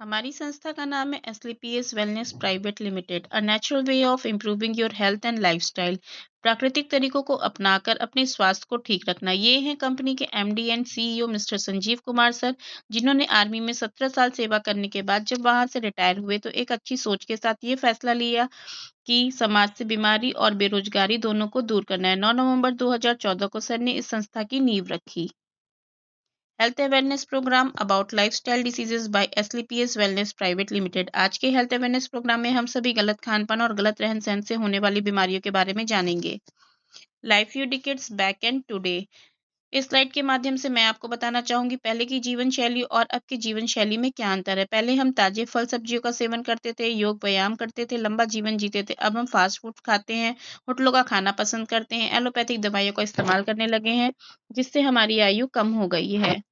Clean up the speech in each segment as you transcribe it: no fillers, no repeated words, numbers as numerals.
हमारी संस्था का नाम है SLPS wellness private limited, a natural way of improving your health and lifestyle. प्राकृतिक तरीकों को अपनाकर अपने स्वास्थ्य को ठीक रखना। ये है कंपनी के MD and CEO mister Sanjeev Kumar sir, जिन्होंने आर्मी में 17 साल सेवा करने के बाद जब वहां से रिटायर हुए तो एक अच्छी सोच के साथ ये फैसला लिया कि समाज से बीमारी और बेरोजगारी दोनों को दूर करना है। 9 नवंबर 2014 को सर ने इस संस्था की नींव रखी। Health awareness program about lifestyle diseases by SLPS wellness private limited. आज के हेल्थ अवेयरनेस प्रोग्राम में हम सभी गलत खान पान और गलत रहन सहन से होने वाली बीमारियों के बारे में जानेंगे। Life you decades back and today. इस स्लाइड के माध्यम से मैं आपको बताना चाहूंगी पहले की जीवन शैली और अब की जीवन शैली में क्या अंतर है। पहले हम ताजे फल सब्जियों का सेवन करते थे, योग व्यायाम करते थे, लंबा जीवन जीते थे। अब हम फास्ट फूड खाते हैं, होटलों का खाना पसंद करते हैं, एलोपैथिक दवाइयों का इस्तेमाल करने लगे हैं, जिससे हमारी आयु कम हो गई है।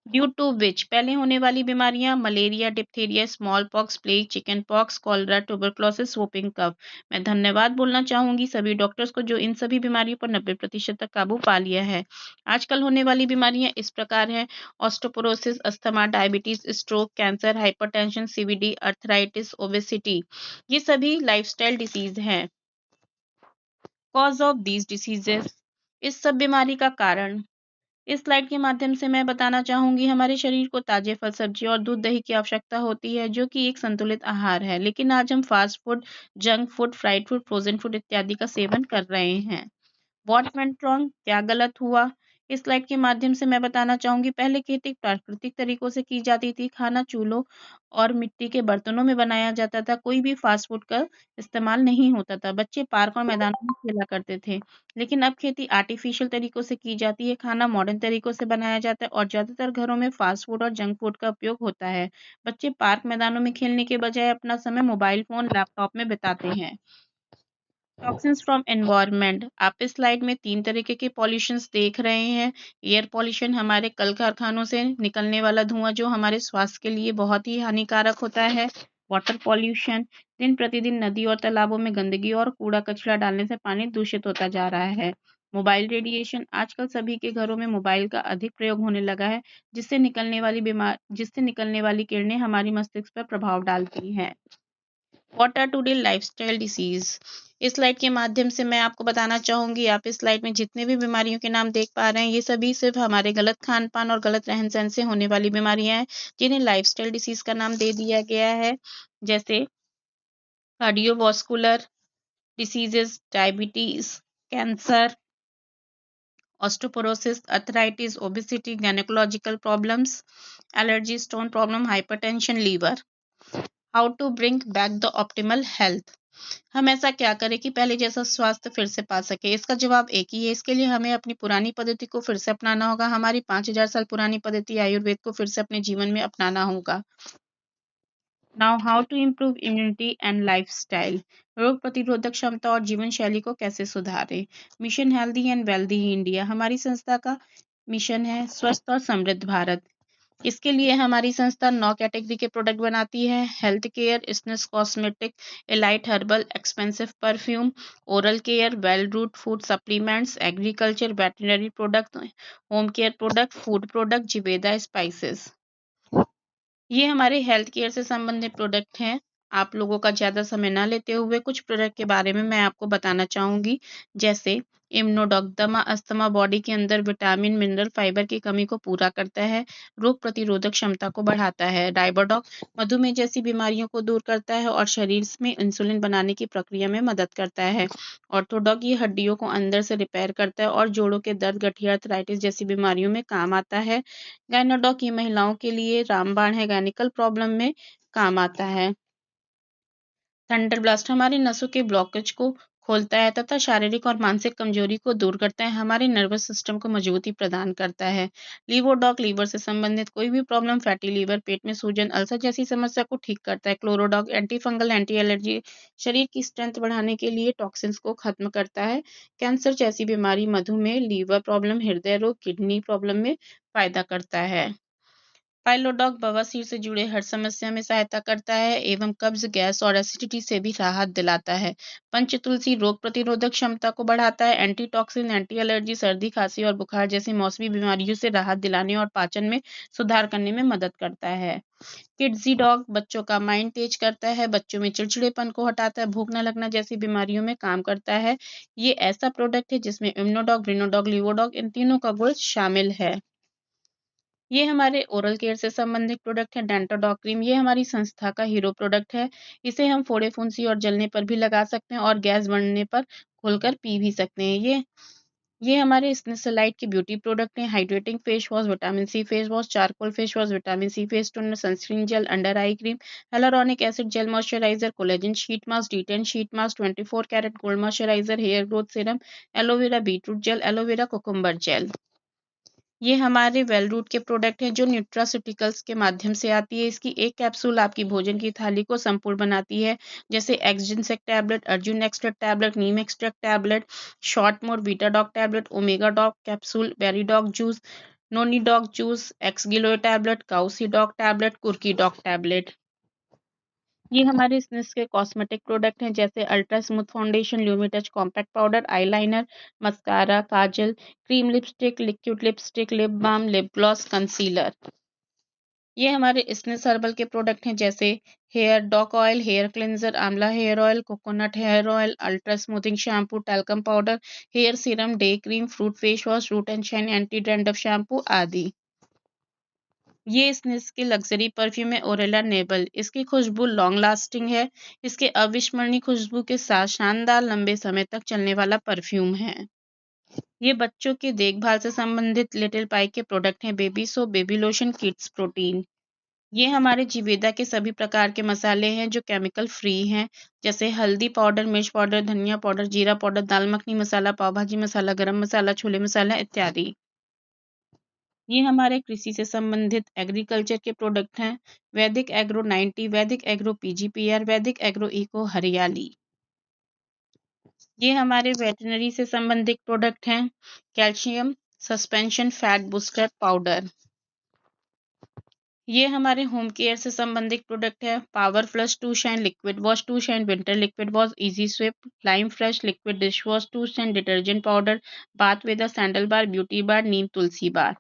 ड्यू टू विच पहले होने वाली बीमारियां malaria, diphtheria, smallpox, plague, chickenpox, cholera, tuberculosis, whooping cough. मैं धन्यवाद बोलना चाहूंगी सभी डॉक्टर्स को जो इन सभी बीमारियों पर 90% तक काबू पा लिया है। आजकल होने वाली बीमारियां इस प्रकार हैं: osteoporosis, asthma, diabetes, stroke, cancer, hypertension, CVD, arthritis, obesity. ये सभी लाइफस्टाइल डिसीज हैं। कॉज ऑफ दीज डिसीजेस, इस सब बीमारी का कारण। इस स्लाइड के माध्यम से मैं बताना चाहूंगी हमारे शरीर को ताजे फल सब्जी और दूध दही की आवश्यकता होती है, जो कि एक संतुलित आहार है। लेकिन आज हम fast food, junk food, fried food, frozen food इत्यादि का सेवन कर रहे हैं। व्हाट वेंट रॉन्ग, क्या गलत हुआ। इस स्लाइड के माध्यम से मैं बताना चाहूंगी पहले खेती प्राकृतिक तरीकों से की जाती थी, खाना चूल्हों और मिट्टी के बर्तनों में बनाया जाता था, कोई भी फास्ट फूड का इस्तेमाल नहीं होता था, बच्चे पार्क और मैदानों में खेला करते थे। लेकिन अब खेती आर्टिफिशियल तरीकों से की जाती है, खाना मॉडर्न तरीकों से बनाया जाता है और ज्यादातर घरों में फास्ट फूड और जंक फूड का उपयोग होता है। बच्चे पार्क मैदानों में खेलने के बजाय अपना समय मोबाइल फोन लैपटॉप में बिताते हैं। टॉक्सिन्स फ्रॉम एनवायरनमेंट, आप इस स्लाइड में 3 तरीके के पॉल्यूशंस देख रहे हैं। एयर पॉल्यूशन, हमारे कल कारखानों से निकलने वाला धुआं जो हमारे स्वास्थ्य के लिए बहुत ही हानिकारक होता है। वाटर पॉल्यूशन, दिन प्रतिदिन नदी और तालाबों में गंदगी और कूड़ा कचरा डालने से पानी दूषित होता जा रहा है। मोबाइल रेडिएशन, आजकल सभी के घरों में मोबाइल का अधिक प्रयोग होने लगा है, जिससे निकलने वाली किरणें हमारी मस्तिष्क पर प्रभाव डालती हैं। What are today lifestyle disease, इस स्लाइड के माध्यम से मैं आपको बताना चाहूंगी आप इस स्लाइड में जितने भी बीमारियों के नाम देख पा रहे हैं ये सभी सिर्फ हमारे गलत खान पान और गलत रहन सहन से होने वाली बीमारियां हैं, जिन्हें लाइफस्टाइल डिसीज का नाम दे दिया गया है। जैसे cardiovascular diseases, diabetes, cancer, osteoporosis, arthritis, obesity, gynaecological problems, allergy, stone problem, hypertension, liver. How to bring back the optimal health, हम ऐसा क्या करें कि पहले जैसा स्वास्थ्य फिर से पा सके। इसका जवाब एक ही है, इसके लिए हमें अपनी पुरानी पद्धति को फिर से अपनाना होगा। हमारी 5000 साल पुरानी पद्धति आयुर्वेद को फिर से अपने जीवन में अपनाना होगा। Now how to improve immunity and lifestyle, रोग प्रतिरोधक क्षमता और जीवन शैली को कैसे सुधारें। Mission healthy and wealthy India, हमारी संस्था का मिशन है स्वस्थ और समृद्ध भारत। इसके लिए हमारी संस्था 9 कैटेगरी के प्रोडक्ट बनाती है: health care, skin cosmetic, elite herbal, expensive perfume, oral care, well root food supplements, agriculture, veterinary product, home care product, food product, जिवेदा स्पाइसेस। ये हमारे हेल्थ केयर से संबंधित प्रोडक्ट हैं। आप लोगों का ज़्यादा समय ना लेते हुए कुछ प्रोडक्ट के बारे में मैं आपको बताना चाहूँगी। जैसे इम्नोडॉक, दमा अस्थमा बॉडी के अंदर विटामिन, मिनरल, फाइबर की कमी को पूरा करता है, रोग प्रतिरोधक क्षमता को बढ़ाता है। डाइबोडॉक मधुमेह जैसी बीमारियों को दूर करता है और शरीर में इंसुलिन बनाने की प्रक्रिया में मदद करता है। ऑर्थोडॉक ये हड्डियों को अंदर से रिपेयर करता है और जोड़ों के दर्द, गठिया, अर्थराइटिस जैसी बीमारियों में काम आता है। गायनोडॉक ये महिलाओं के लिए रामबाण है, गायनिकल प्रॉब्लम में काम आता है। थंडर ब्लास्ट हमारी नसों के ब्लॉकेज को खोलता है तथा शारीरिक और मानसिक कमजोरी को दूर करता है, हमारे नर्वस सिस्टम को मजबूती प्रदान करता है। लीवोडॉक लीवर से संबंधित कोई भी प्रॉब्लम, फैटी लीवर, पेट में सूजन, अल्सर जैसी समस्या को ठीक करता है। क्लोरोडॉक एंटी फंगल, एंटी एलर्जी, शरीर की स्ट्रेंथ बढ़ाने के लिए टॉक्सिन्स को खत्म करता है। कैंसर जैसी बीमारी, मधुमेह, लीवर प्रॉब्लम, हृदय रोग, किडनी प्रॉब्लम में फायदा करता है। पाइलोडॉग बवासीर से जुड़े हर समस्या में सहायता करता है एवं कब्ज, गैस और एसिडिटी से भी राहत दिलाता है। पंचतुलसी रोग प्रतिरोधक क्षमता को बढ़ाता है। एंटीटॉक्सिन, एंटी एलर्जी, सर्दी, खांसी और बुखार जैसी मौसमी बीमारियों से राहत दिलाने और पाचन में सुधार करने में मदद करता है। किड्जी डॉग बच्चों का माइंड तेज करता है, बच्चों में चिड़चिड़ेपन को हटाता है, भूख न लगना जैसी बीमारियों में काम करता है। ये ऐसा प्रोडक्ट है जिसमें इम्यूनोडॉग, ब्रिनोडॉग, लिवोडॉग इन तीनों का गुण शामिल है। ये हमारे ओरल केयर से संबंधित प्रोडक्ट है। डेंटोडॉग क्रीम ये हमारी संस्था का हीरो प्रोडक्ट है। इसे हम फोड़े फुंसी और जलने पर भी लगा सकते हैं और गैस बनने पर घोलकर पी भी सकते हैं। ये हमारे स्नेसलाइट के ब्यूटी प्रोडक्ट हैं। Hydrating face wash, vitamin c face wash, charcoal face wash, vitamin c face toner, sunscreen gel, under eye cream, hyaluronic acid gel moisturiser, collagen sheet mask, D10 sheet mask, 24 carat gold moisturiser, hair growth serum, aloe vera beetroot gel, aloe vera cucumber gel. ये हमारे वेलरूट के product हैं जो nutraceuticals के माध्यम से आती है। इसकी एक कैप्सूल आपकी भोजन की थाली को संपूर्ण बनाती है, जैसे एक्सजिनसेक tablet, Arjun extract tablet, neem extract tablet, short more beta dog tablet, omega dog capsule, berry dog juice, noni dog juice, X giloy tablet, काउसी डॉग टैबलेट, कुर्की डॉग टैबलेट। ये हमारे स्निस के कॉस्मेटिक प्रोडक्ट हैं, जैसे ultra smooth foundation, lumi touch compact powder, eyeliner, mascara, kajal, cream lipstick, liquid lipstick, lip balm, lip gloss, concealer. ये हमारे स्निस हर्बल के प्रोडक्ट हैं, जैसे hair doc oil, hair cleanser, amla hair oil, coconut hair oil, ultra smoothing shampoo, talcum powder, hair serum, day cream, fruit face wash, root and shine anti dandruff shampoo आदि। ये स्निस की luxury perfume है ओरेला नेबल। इसकी खुशबू long lasting है। इसके अविस्मरणीय खुशबू के साथ शानदार लंबे समय तक चलने वाला परफ्यूम है। ये बच्चों की देखभाल से संबंधित लिटिल पाई के प्रोडक्ट हैं। Baby soap, baby lotion, kids protein. ये हमारे जीवेदा के सभी प्रकार के मसाले हैं जो केमिकल फ्री हैं, जैसे हल्दी पाउडर, मिर्च पाउडर, धनिया पाउडर, जीरा पाउडर, दाल मखनी मसाला, पाव भाजी मसाला, गरम मसाला, छोले मसाला इत्यादि। ये हमारे कृषि से संबंधित एग्रीकल्चर के प्रोडक्ट हैं। वैदिक agro 90, Vedic agro PGPR, Vedic agro eco Hariyali. ये हमारे वेटनरी से संबंधित प्रोडक्ट हैं। Calcium suspension fat booster powder. ये हमारे होम केयर से संबंधित प्रोडक्ट है। Power plus to shine liquid wash, to shine winter liquid wash, easy sweep, lime fresh liquid dish wash, to shine detergent powder, bath Veda sandal bar, beauty bar, neem tulsi bar.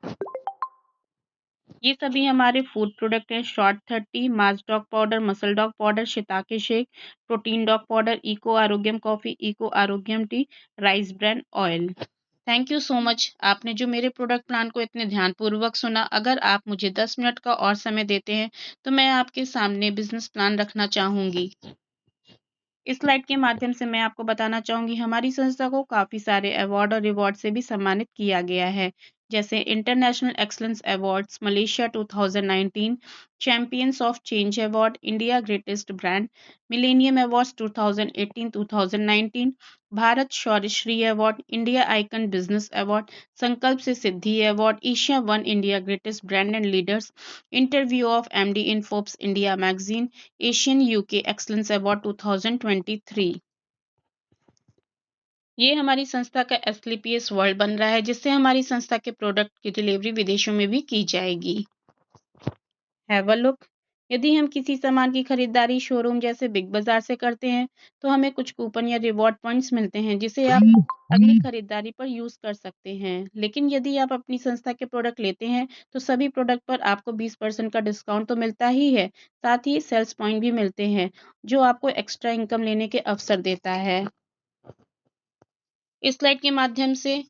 ये सभी हमारे food product हैं। Short 30, mass dog powder, muscle dog powder, shiitake shake, protein dog powder, eco Arogyam coffee, eco Arogyam tea, rice bran oil. Thank you so much, आपने जो मेरे product plan को इतने ध्यानपूर्वक सुना। अगर आप मुझे 10 मिनट का और समय देते हैं तो मैं आपके सामने बिजनेस प्लान रखना चाहूंगी। इस स्लाइड के माध्यम से मैं आपको बताना चाहूंगी, हमारी संस्था को काफ़ी सारे अवार्ड और रिवॉर्ड से भी सम्मानित किया गया है, जैसे international excellence awards Malaysia 2019, champions of change award, India greatest brand, millennium awards 2018-2019, Bharat Shauryashri award, India icon business award, Sankalp से Siddhi award, Asia one India greatest brand and leaders, interview of MD in Forbes India magazine, Asian UK excellence award 2023। ये हमारी संस्था का SLPS world बन रहा है, जिससे हमारी संस्था के प्रोडक्ट की डिलीवरी विदेशों में भी की जाएगी। Have a look. यदि हम किसी सामान की खरीदारी शोरूम जैसे बिग बाजार से करते हैं तो हमें कुछ कूपन या रिवॉर्ड पॉइंट्स मिलते हैं, जिसे आप अगली खरीदारी पर यूज कर सकते हैं। लेकिन यदि आप अपनी संस्था के प्रोडक्ट लेते हैं तो सभी प्रोडक्ट पर आपको 20% का डिस्काउंट तो मिलता ही है, साथ ही सेल्स पॉइंट भी मिलते हैं जो आपको एक्स्ट्रा इनकम लेने के अवसर देता है। इस स्लाइड के माध्यम से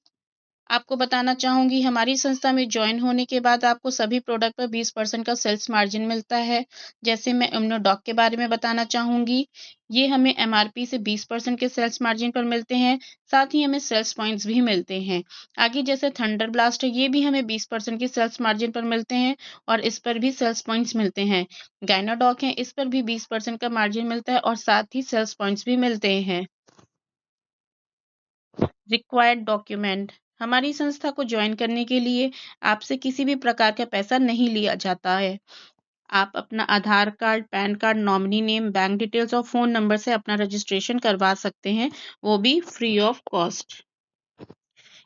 आपको बताना चाहूँगी, हमारी संस्था में जॉइन होने के बाद आपको सभी प्रोडक्ट पर 20% का सेल्स मार्जिन मिलता है। जैसे मैं इम्यूनोडॉक के बारे में बताना चाहूँगी, ये हमें MRP से 20% के सेल्स मार्जिन पर मिलते हैं, साथ ही हमें सेल्स पॉइंट्स भी मिलते हैं। आगे जैसे थंडर ब्लास्ट है, ये भी हमें 20% की सेल्स मार्जिन पर मिलते हैं और इस पर भी सेल्स पॉइंट्स मिलते हैं। गाइनाडॉक है, इस पर भी 20% का मार्जिन मिलता है और साथ ही सेल्स पॉइंट्स भी मिलते हैं। Required document. हमारी संस्था को ज्वाइन करने के लिए आपसे किसी भी प्रकार का पैसा नहीं लिया जाता है। आप अपना Aadhaar card, PAN card, nominee name, bank details और फ़ोन नंबर से अपना रजिस्ट्रेशन करवा सकते हैं, वो भी फ्री ऑफ कॉस्ट।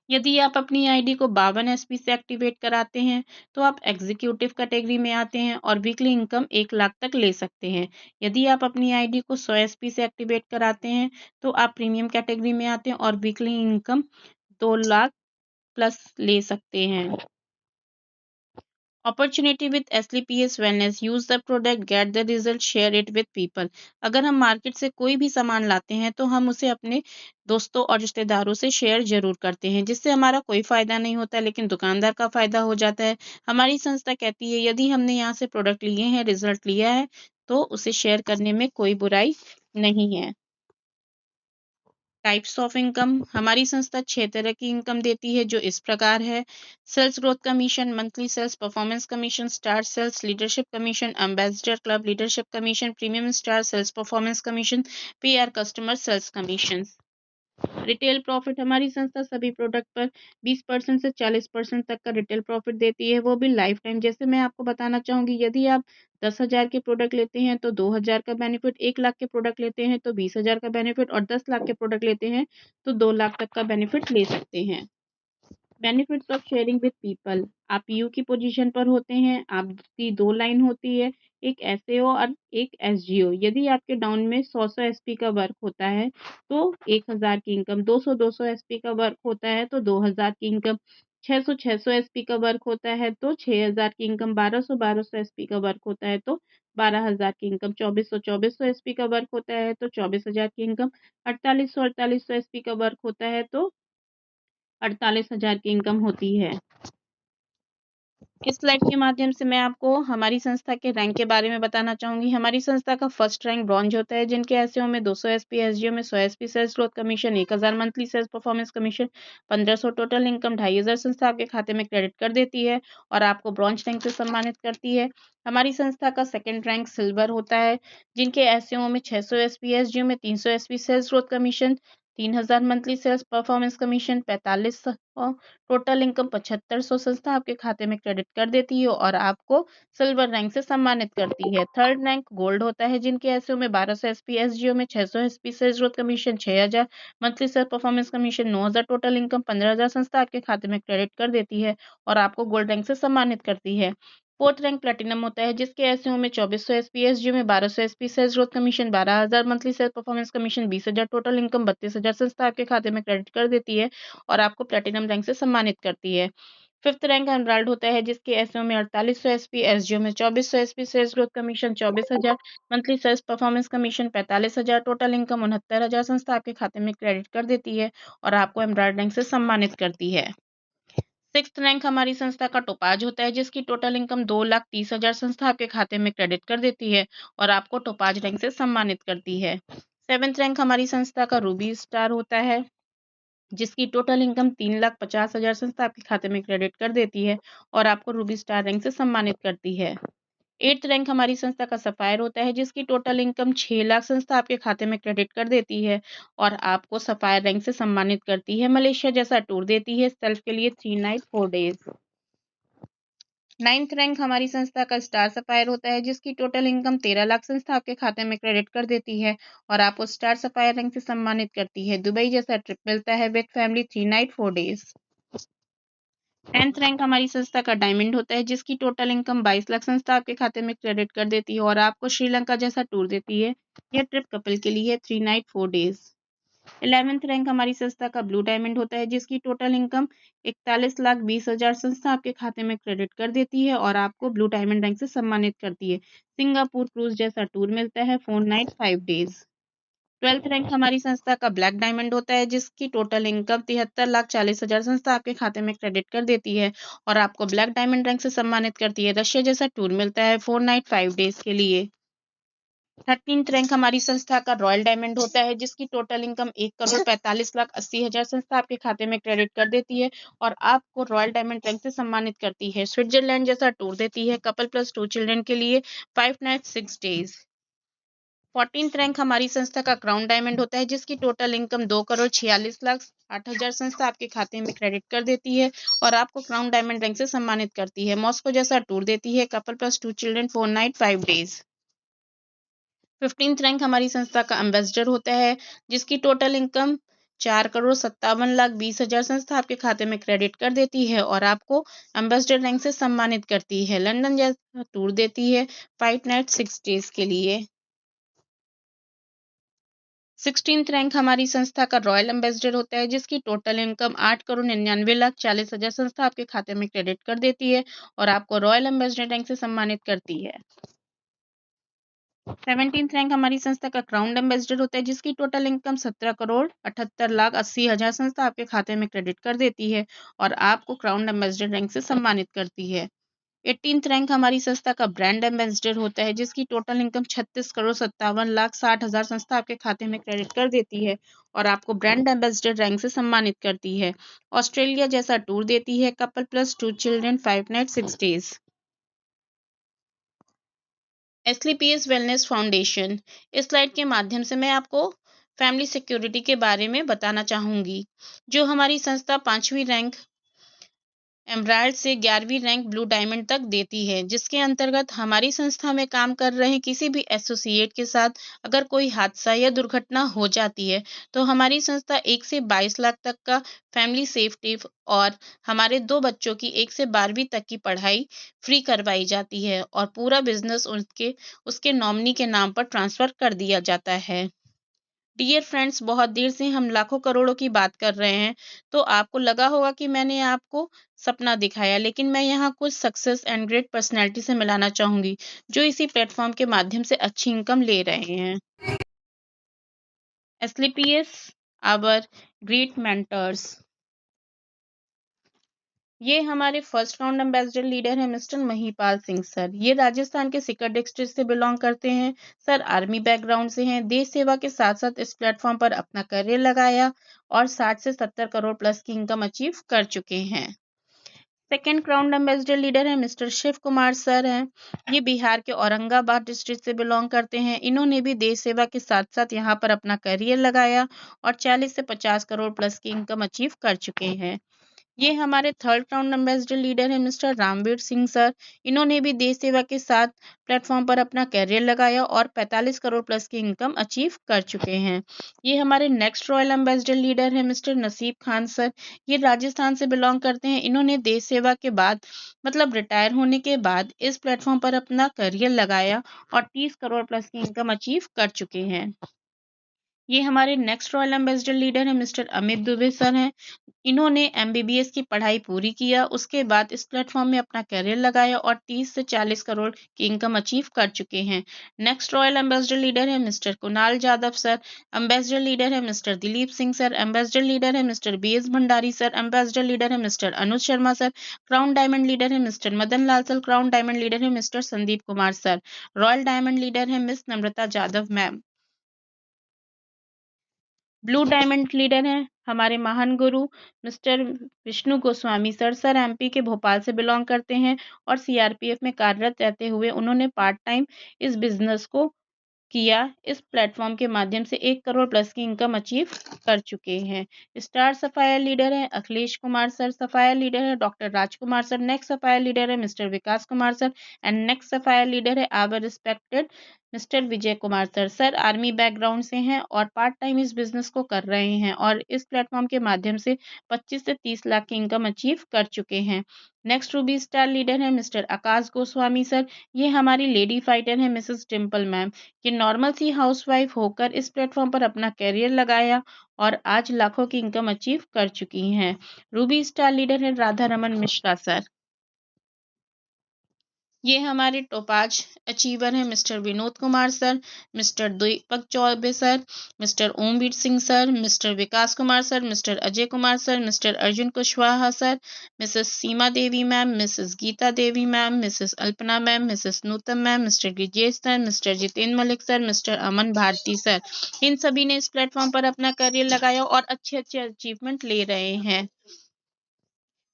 यदि आप अपनी आईडी को 52 एसपी से एक्टिवेट कराते हैं, तो आप एग्जीक्यूटिव कैटेगरी में आते हैं और वीकली इनकम 1 लाख तक ले सकते हैं। यदि आप अपनी आईडी को 100 एसपी से एक्टिवेट कराते हैं, तो आप प्रीमियम कैटेगरी में आते हैं और वीकली इनकम 2 लाख प्लस ले सकते हैं। Opportunity with SLPS wellness, use the product, get the result, share it with people. अगर हम मार्केट से कोई भी सामान लाते हैं तो हम उसे अपने दोस्तों और रिश्तेदारों से शेयर जरूर करते हैं, जिससे हमारा कोई फायदा नहीं होता लेकिन दुकानदार का फायदा हो जाता है। हमारी संस्था कहती है यदि हमने यहाँ से प्रोडक्ट लिए हैं, रिजल्ट लिया है, तो उसे शेयर करने में कोई बुराई नहीं है। टाइप्स ऑफ इनकम, हमारी संस्था 6 तरह की इनकम देती है जो इस प्रकार है। Sales growth commission, monthly sales performance commission, star sales, leadership commission, ambassador club leadership commission, premium star sales performance commission, PR customer sales commission. Retail profit, हमारी संस्था सभी प्रोडक्ट पर 20% से 40% तक का रिटेल प्रॉफिट देती है, वो भी लाइफ टाइम। जैसे मैं आपको बताना चाहूंगी, यदि आप 10,000 के प्रोडक्ट लेते हैं तो 2,000 का बेनिफिट, 1 लाख के प्रोडक्ट लेते हैं तो 20,000 का बेनिफिट, और 10 लाख के प्रोडक्ट लेते हैं तो 2 लाख तक का बेनिफिट ले सकते हैं। Benefits of sharing with people, आप यू की पोजीशन पर होते हैं, आपकी 2 लाइन होती है, एक एसएओ और एक एसजीओ। यदि आपके डाउन में 100 एसपी का वर्क होता है तो 1,000 की इनकम, 200 एसपी का वर्क होता है तो 2,000 की इनकम, 600 एसपी का वर्क होता है तो 6,000 की इनकम, 1200 एसपी का वर्क होता है तो 12,000 की इनकम, 2400 एसपी का वर्क होता है तो 24,000 की इनकम, 4800 एसपी का वर्क होता है तो 48,000 की इनकम होती है। इस स्लाइड के माध्यम से मैं आपको हमारी संस्था के रैंक के बारे में बताना चाहूंगी। हमारी संस्था का फर्स्ट रैंक ब्रॉन्ज होता है, जिनके एसईओ में 200 एसपी, एसजीओ में 100 SP, sales growth commission 1,000, monthly sales performance commission 1,500, total income 2,500 संस्था आपके खाते में क्रेडिट कर देती है और आपको ब्रॉन्ज रैंक से सम्मानित करती है। हमारी संस्था का सेकेंड रैंक सिल्वर होता है, जिनके एसईओ में 600 एसपी, एसजीओ में 300 SP, sales growth commission 3,000, monthly sales performance commission 4500, total income 7,500 संस्था आपके खाते में क्रेडिट कर देती है और आपको सिल्वर रैंक से सम्मानित करती है। थर्ड रैंक गोल्ड होता है, जिनके एसओ में 1200 एसपी, एसजीओ में 600 SP, sales growth commission 6,000, monthly sales performance commission 9,000, total income 15,000 संस्था आपके खाते में क्रेडिट कर देती है और आपको गोल्ड रैंक से सम्मानित करती है। फोर्थ रैंक प्लेटिनम होता है, जिसके एसईओ में 2,400 एसपी, एसजीओ में 1,200 SP, sales growth commission 12,000, monthly sales performance commission 20,000, total income 32,000 संस्था आपके खाते में क्रेडिट कर देती है और आपको प्लेटिनम रैंक से सम्मानित करती है। फिफ्थ रैंक एमराल्ड होता है, जिसके एसओ में 4,800 एसपी, एसजीओ में 2,400 SP, sales growth commission 24,000, monthly sales performance commission 45,000, total income 69,000 संस्था आपके खाते में क्रेडिट कर देती है और आपको एमराल्ड रैंक से सम्मानित करती है। सिक्स्थ रैंक हमारी संस्था का टोपाज होता है, जिसकी टोटल इनकम 2,30,000 संस्था आपके खाते में क्रेडिट कर देती है और आपको टोपाज रैंक से सम्मानित करती है। सेवेंथ रैंक हमारी संस्था का रूबी स्टार होता है, जिसकी टोटल इनकम 3,50,000 संस्था आपके खाते में क्रेडिट कर देती है और आपको रूबी स्टार रैंक से सम्मानित करती है। एट्थ रैंक हमारी संस्था का सफायर होता है, जिसकी टोटल इनकम 6 लाख संस्था आपके खाते में क्रेडिट कर देती है और आपको सफायर रैंक से सम्मानित करती है। मलेशिया जैसा टूर देती है सेल्फ के लिए 3 नाइट 4 डेज। नाइन्थ रैंक हमारी संस्था का स्टार सफायर होता है, जिसकी टोटल इनकम 13 लाख संस्था आपके खाते में क्रेडिट कर देती है और आपको स्टार सफायर रैंक से सम्मानित करती है। दुबई जैसा ट्रिप मिलता है with family 3 night 4 days. 10th rank हमारी संस्था का डायमंड होता है, जिसकी टोटल इनकम 22 लाख संस्था आपके खाते में क्रेडिट कर देती है और आपको श्रीलंका जैसा टूर देती है। यह ट्रिप कपल के लिए 3 नाइट 4 डेज। 11th रैंक हमारी संस्था का ब्लू डायमंड होता है, जिसकी टोटल इनकम 41,20,000 संस्था आपके खाते में क्रेडिट कर देती है और आपको ब्लू डायमंड रैंक से सम्मानित करती है। सिंगापुर क्रूज जैसा टूर मिलता है 4 नाइट 5 डेज। 12th रैंक हमारी संस्था का ब्लैक डायमंड होता है, जिसकी टोटल इनकम 73,40,000 संस्था आपके खाते में क्रेडिट कर देती है और आपको ब्लैक डायमंड रैंक से सम्मानित करती है। रशिया जैसा टूर मिलता है 4 नाइट 5 डेज के लिए। 13th रैंक हमारी संस्था का रॉयल डायमंड होता है, जिसकी टोटल इनकम 1,45,80,000 संस्था आपके खाते में क्रेडिट कर देती है और आपको रॉयल डायमंड रैंक से सम्मानित करती है। स्विट्जरलैंड जैसा टूर देती है कपल प्लस 2 चिल्ड्रन के लिए 5 नाइट 6 डेज। 14th रैंक हमारी संस्था का क्राउन डायमंड होता है, जिसकी टोटल इनकम 2,46,08,000 संस्था आपके खाते में क्रेडिट कर देती है और आपको क्राउन डायमंड रैंक से सम्मानित करती है। मॉस्को जैसा टूर देती है couple plus 2 children 4 night 5 days. 15th rank हमारी संस्था का एम्बेसडर होता है, जिसकी टोटल इनकम 4,57,20,000 संस्था आपके खाते में क्रेडिट कर देती है और आपको एम्बेसडर रैंक से सम्मानित करती है। लंदन जैसा टूर देती है 5 नाइट 6 डेज के लिए। 16th रैंक हमारी संस्था का रॉयल एम्बेसडर होता है, जिसकी टोटल इनकम 8,99,40,000 संस्था आपके खाते में क्रेडिट कर देती है और आपको रॉयल एम्बेसडर रैंक से सम्मानित करती है। 17th रैंक हमारी संस्था का क्राउन एम्बेसडर होता है, जिसकी टोटल इनकम 17,78,80,000 संस्था आपके खाते में क्रेडिट कर देती है और आपको क्राउन एम्बेसडर रैंक से सम्मानित करती है। 18th रैंक हमारी संस्था का ब्रांड एम्बेसडर होता है, जिसकी टोटल इनकम 36,57,60,000 संस्था आपके खाते में क्रेडिट कर देती है और आपको ब्रांड एम्बेसडर रैंक से सम्मानित करती है। ऑस्ट्रेलिया जैसा टूर देती है couple plus 2 children 5 night 6 days. SLPS wellness foundation. इस स्लाइड के माध्यम से मैं आपको फैमिली सिक्योरिटी के बारे में बताना चाहूँगी। जो हमारी संस्था 5वीं रैंक एमराल्ड से 11वीं रैंक ब्लू डायमंड तक देती है, जिसके अंतर्गत हमारी संस्था में काम कर रहे किसी भी एसोसिएट के साथ अगर कोई हादसा या दुर्घटना हो जाती है तो हमारी संस्था 1 से 22 लाख तक का फैमिली सेफ्टी और हमारे 2 बच्चों की 1 से 12वीं तक की पढ़ाई फ्री करवाई जाती है और पूरा बिजनेस उसके नॉमिनी के नाम पर ट्रांसफर कर दिया जाता है। डियर फ्रेंड्स, बहुत देर से हम लाखों करोड़ों की बात कर रहे हैं, तो आपको लगा होगा कि मैंने आपको सपना दिखाया, लेकिन मैं यहाँ कुछ सक्सेस एंड ग्रेट पर्सनैलिटी से मिलाना चाहूँगी, जो इसी प्लेटफॉर्म के माध्यम से अच्छी इनकम ले रहे हैं। एसलीपीएस आवर ग्रेट मेंटर्स। ये हमारे फर्स्ट राउंड एम्बेसडर लीडर है मिस्टर महीपाल सिंह सर। ये राजस्थान के सीकर डिस्ट्रिक्ट से बिलोंग करते हैं। सर आर्मी बैकग्राउंड से हैं। देश सेवा के साथ साथ इस प्लेटफॉर्म पर अपना करियर लगाया और 60 से 70 करोड़ प्लस की इनकम अचीव कर चुके हैं। सेकेंड क्राउन एम्बेसडर लीडर है मिस्टर शिव कुमार सर हैं। ये बिहार के औरंगाबाद डिस्ट्रिक्ट से बिलोंग करते हैं। इन्होंने भी देश सेवा के साथ साथ यहाँ पर अपना करियर लगाया और 40 से 50 करोड़ प्लस की इनकम अचीव कर चुके हैं। ये हमारे थर्ड राउंड एम्बेसडर लीडर है मिस्टर रामवीर सिंह सर। इन्होंने भी देश सेवा के साथ प्लेटफॉर्म पर अपना करियर लगाया और 45 करोड़ प्लस की इनकम अचीव कर चुके हैं। ये हमारे नेक्स्ट रॉयल एम्बेसडर लीडर है मिस्टर नसीब खान सर। ये राजस्थान से बिलोंग करते हैं। इन्होंने देश सेवा के बाद मतलब रिटायर होने के बाद इस प्लेटफॉर्म पर अपना करियर लगाया और 30 करोड़ प्लस की इनकम अचीव कर चुके हैं। ये हमारे नेक्स्ट रॉयल एम्बेसडर लीडर है मिस्टर अमित दुबे सर हैं। इन्होंने एमबीबीएस की पढ़ाई पूरी किया, उसके बाद इस प्लेटफॉर्म में अपना करियर लगाया और 30 से 40 करोड़ की इनकम अचीव कर चुके हैं। नेक्स्ट रॉयल एम्बेसडर लीडर है mister Kunal Jadhav sir. Ambassador leader है mister Dilip Singh sir. Ambassador leader है mister BS Bhandari sir. Ambassador leader है mister Anuj Sharma sir. Crown diamond leader है mister Madan Lal sir. Crown diamond leader है mister Sandeep Kumar sir. Royal diamond leader है miss Namrata Jadhav ma'am. Blue diamond leader हैं हमारे महान गुरु mister Vishnu Goswami sir. Sir MP के भोपाल से बिलोंग करते हैं और सीआरपीएफ में कार्यरत रहते हुए उन्होंने पार्ट टाइम इस बिजनेस को किया। इस प्लेटफॉर्म के माध्यम से 1 करोड़ प्लस की इनकम अचीव कर चुके हैं। स्टार सफायर लीडर है Akhilesh Kumar sir. Sapphire leader है doctor Rajkumar sir. Next sapphire leader है mister Vikas Kumar sir and next sapphire leader है our respected mister Vijay Kumar sir. Sir army background से हैं और पार्ट टाइम इस बिजनेस को कर रहे हैं और इस प्लेटफॉर्म के माध्यम से 25 से 30 लाख की इनकम अचीव कर चुके हैं। नेक्स्ट रूबी स्टार लीडर है मिस्टर आकाश गोस्वामी सर। ये हमारी लेडी फाइटर है मिसेस टिम्पल मैम। ये नॉर्मल सी हाउसवाइफ होकर इस प्लेटफॉर्म पर अपना करियर लगाया और आज लाखों की इनकम अचीव कर चुकी हैं। रूबी स्टार लीडर है राधा रमन मिश्रा सर। ये हमारे टोपाज अचीवर हैं mister Vinod Kumar sir, mister Deepak Chaubey sir, mister Omveer Singh sir, mister Vikas Kumar sir, mister Ajay Kumar sir, mister Arjun Kushwaha sir, missus Seema Devi ma'am, missus Geeta Devi ma'am, missus Alpana ma'am, missus Nutam ma'am, mister Gijesh sir, mister Jitendra Malik sir, mister Aman Bharti sir. इन सभी ने इस platform पर अपना करियर लगाया और अच्छे अच्छे अचीवमेंट ले रहे हैं।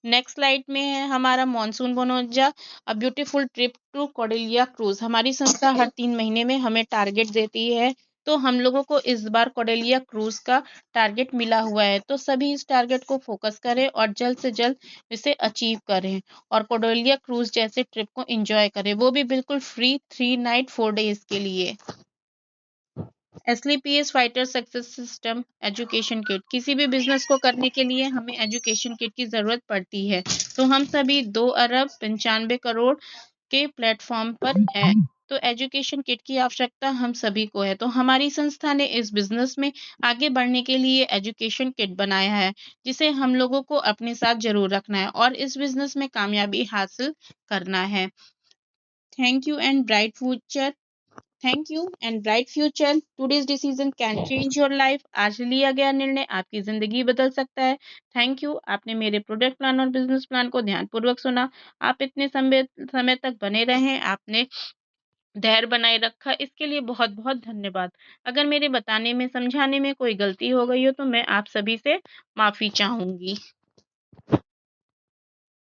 नेक्स्ट स्लाइड में है हमारा मॉनसून बनोजा a beautiful trip to Cordelia cruise. हमारी संस्था हर 3 महीने में हमें टारगेट देती है, तो हम लोगों को इस बार कोडेलिया क्रूज का टारगेट मिला हुआ है, तो सभी इस टारगेट को फोकस करें और जल्द से जल्द इसे अचीव करें और कोडेलिया क्रूज जैसे ट्रिप को एंजॉय करें, वो भी बिल्कुल फ्री 3 नाइट 4 डेज के लिए। SLPS fighter success system education kit. किसी भी बिजनेस को करने के लिए हमें एजुकेशन किट की जरूरत पड़ती है। तो हम सभी 2 अरब 95 करोड़ के प्लेटफॉर्म पर हैं। तो एजुकेशन किट की आवश्यकता हम सभी को है। तो हमारी संस्था ने इस बिजनेस में आगे बढ़ने के लिए एजुकेशन किट बनाया है, जिसे हम लोगों को अपने साथ जरूर रखना है और इस बिजनेस में कामयाबी हासिल करना है। Thank you and bright future. Thank you and bright future. Today's decision can change your life. आज लिया गया निर्णय आपकी जिंदगी बदल सकता है। थैंक यू, आपने मेरे प्रोडक्ट प्लान और बिजनेस प्लान को ध्यानपूर्वक सुना। आप इतने समय तक बने रहें, आपने धैर्य बनाए रखा, इसके लिए बहुत बहुत धन्यवाद। अगर मेरे बताने में समझाने में कोई गलती हो गई हो तो मैं आप सभी से माफी चाहूंगी।